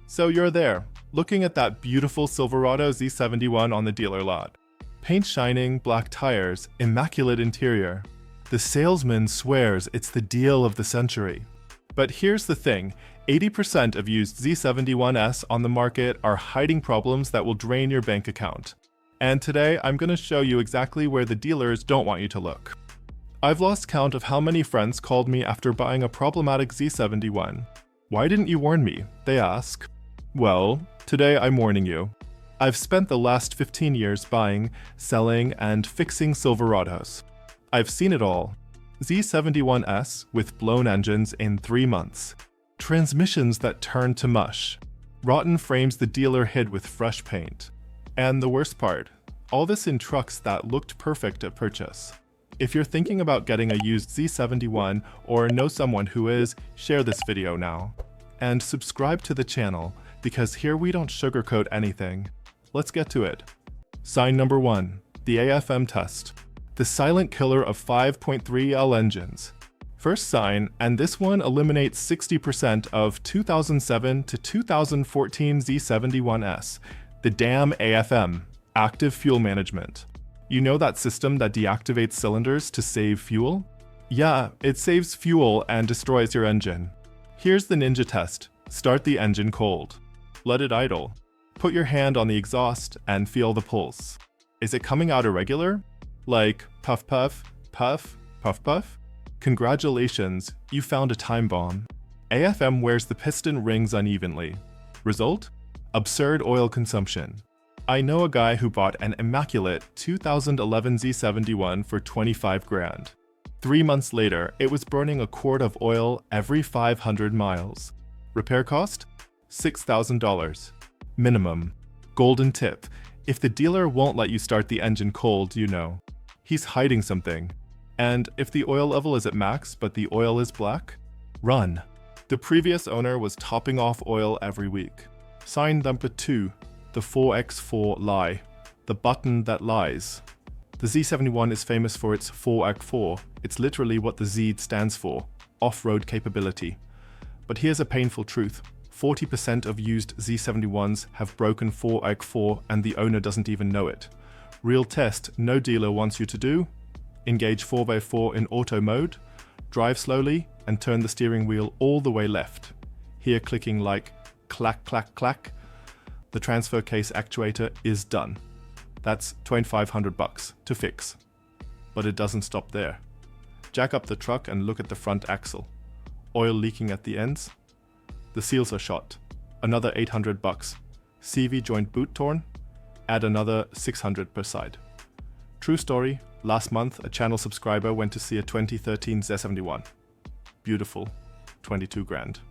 So you're there, looking at that beautiful Silverado Z71 on the dealer lot. Paint shining, black tires, immaculate interior. The salesman swears it's the deal of the century. But here's the thing, 80% of used Z71s on the market are hiding problems that will drain your bank account. And today, I'm going to show you exactly where the dealers don't want you to look. I've lost count of how many friends called me after buying a problematic Z71. Why didn't you warn me? They ask. Well, today I'm warning you. I've spent the last 15 years buying, selling, and fixing Silverados. I've seen it all. Z71s with blown engines in 3 months. Transmissions that turn to mush. Rotten frames the dealer hid with fresh paint. And the worst part, all this in trucks that looked perfect at purchase. If you're thinking about getting a used Z71 or know someone who is, share this video now. And subscribe to the channel, because here we don't sugarcoat anything. Let's get to it. Sign number 1, the AFM Test. The silent killer of 5.3L engines. First sign, and this one eliminates 60% of 2007 to 2014 Z71s. The damn AFM, Active Fuel Management. You know that system that deactivates cylinders to save fuel? Yeah, it saves fuel and destroys your engine. Here's the ninja test. Start the engine cold. Let it idle. Put your hand on the exhaust and feel the pulse. Is it coming out irregular? Like puff puff, puff, puff puff? Congratulations, you found a time bomb. AFM wears the piston rings unevenly. Result? Absurd oil consumption. I know a guy who bought an immaculate 2011 Z71 for 25 grand. 3 months later, it was burning a quart of oil every 500 miles. Repair cost? $6,000. Minimum. Golden tip. If the dealer won't let you start the engine cold, you know. He's hiding something. And if the oil level is at max but the oil is black, run. The previous owner was topping off oil every week. Sign number 2, the 4x4 lie, the button that lies. The Z71 is famous for its 4x4. It's literally what the Z stands for, off-road capability. But here's a painful truth. 40% of used Z71s have broken 4x4 and the owner doesn't even know it. Real test no dealer wants you to do: engage 4x4 in auto mode, drive slowly, and turn the steering wheel all the way left. Here clicking like clack, clack, clack. The transfer case actuator is done. That's $2,500 to fix. But it doesn't stop there. Jack up the truck and look at the front axle. Oil leaking at the ends. The seals are shot. Another $800. CV joint boot torn. Add another $600 per side. True story, last month a channel subscriber went to see a 2013 Z71. Beautiful, 22 grand.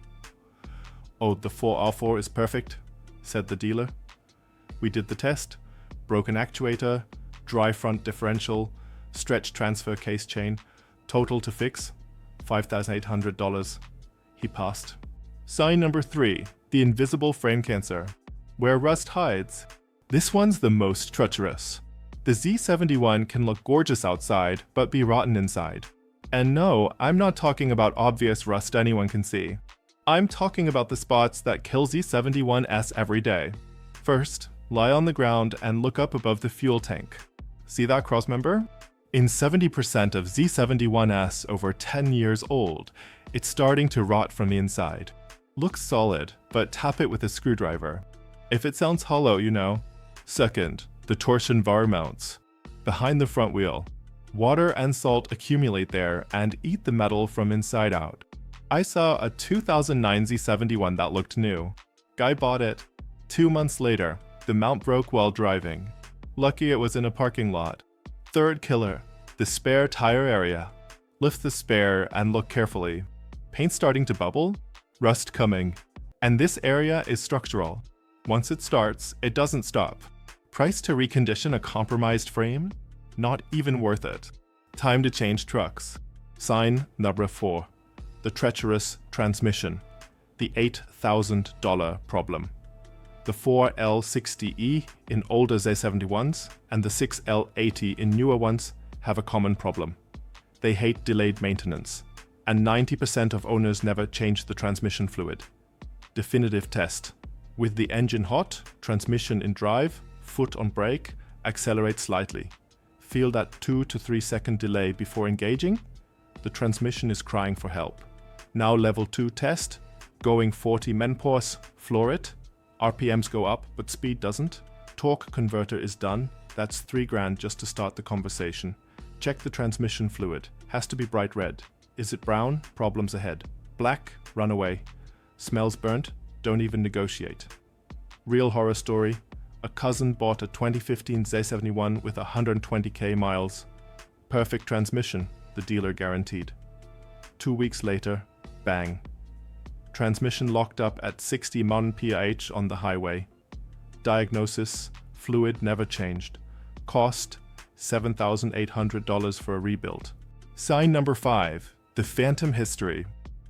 Oh, the 4R4 is perfect, said the dealer. We did the test. Broken actuator, dry front differential, stretched transfer case chain. Total to fix, $5,800. He passed. Sign number 3, the invisible frame cancer. Where rust hides. This one's the most treacherous. The Z71 can look gorgeous outside, but be rotten inside. And no, I'm not talking about obvious rust anyone can see. I'm talking about the spots that kill Z71s every day. First, lie on the ground and look up above the fuel tank. See that crossmember? In 70% of Z71s over 10 years old, it's starting to rot from the inside. Looks solid, but tap it with a screwdriver. If it sounds hollow, you know. Second, the torsion bar mounts. Behind the front wheel. Water and salt accumulate there and eat the metal from inside out. I saw a 2009 Z71 that looked new. Guy bought it. 2 months later, the mount broke while driving. Lucky it was in a parking lot. Third killer, the spare tire area. Lift the spare and look carefully. Paint starting to bubble? Rust coming. And this area is structural. Once it starts, it doesn't stop. Price to recondition a compromised frame? Not even worth it. Time to change trucks. Sign number 4. The treacherous transmission. The $8,000 problem. The 4L60E in older Z71s and the 6L80 in newer ones have a common problem. They hate delayed maintenance, and 90% of owners never change the transmission fluid. Definitive test. With the engine hot, transmission in drive, foot on brake, accelerate slightly. Feel that 2 to 3 second delay before engaging? The transmission is crying for help. Now level 2 test, going 40 menpors, floor it. RPMs go up, but speed doesn't. Torque converter is done. That's $3,000 just to start the conversation. Check the transmission fluid. Has to be bright red. Is it brown? Problems ahead. Black? Run away. Smells burnt? Don't even negotiate. Real horror story. A cousin bought a 2015 Z71 with 120k miles. Perfect transmission, the dealer guaranteed. 2 weeks later, bang. Transmission locked up at 60 mph on the highway. Diagnosis, fluid never changed. Cost, $7,800 for a rebuild. Sign number 5, the phantom history.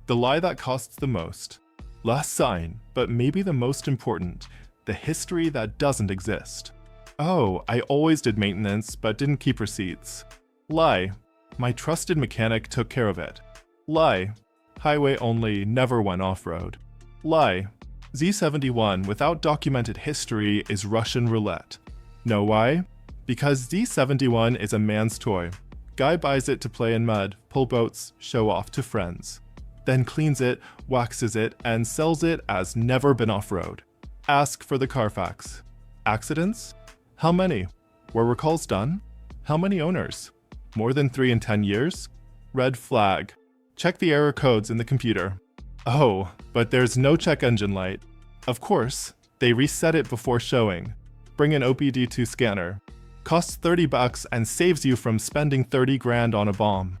The lie that costs the most. Last sign, but maybe the most important, the history that doesn't exist. Oh, I always did maintenance, but didn't keep receipts. Lie. My trusted mechanic took care of it. Lie. Highway only, never went off-road. Lie. Z71 without documented history is Russian roulette. Know why? Because Z71 is a man's toy. Guy buys it to play in mud, pull boats, show off to friends. Then cleans it, waxes it, and sells it as never been off-road. Ask for the Carfax. Accidents? How many? Were recalls done? How many owners? More than 3 in 10 years? Red flag. Check the error codes in the computer. Oh, but there's no check engine light. Of course, they reset it before showing. Bring an OBD2 scanner. Costs $30 and saves you from spending $30,000 on a bomb.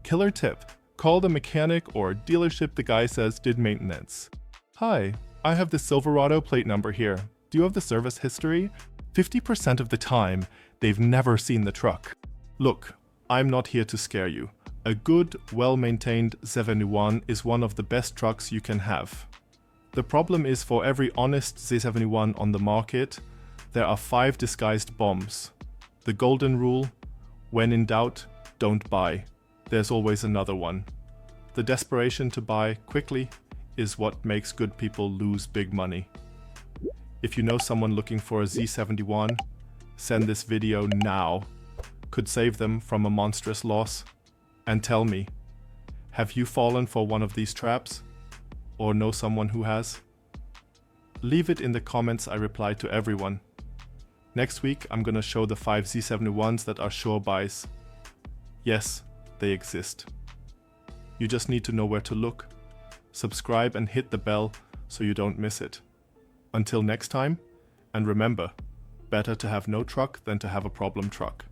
Killer tip. Call the mechanic or dealership the guy says did maintenance. Hi, I have the Silverado plate number here. Do you have the service history? 50% of the time, they've never seen the truck. Look, I'm not here to scare you. A good, well-maintained Z71 is one of the best trucks you can have. The problem is for every honest Z71 on the market, there are 5 disguised bombs. The golden rule, when in doubt, don't buy. There's always another one. The desperation to buy quickly is what makes good people lose big money. If you know someone looking for a Z71, send this video now. Could save them from a monstrous loss. And tell me, have you fallen for one of these traps? Or know someone who has? Leave it in the comments, I reply to everyone. Next week, I'm gonna show the 5 Z71s that are sure buys. Yes, they exist. You just need to know where to look. Subscribe and hit the bell so you don't miss it. Until next time, and remember, better to have no truck than to have a problem truck.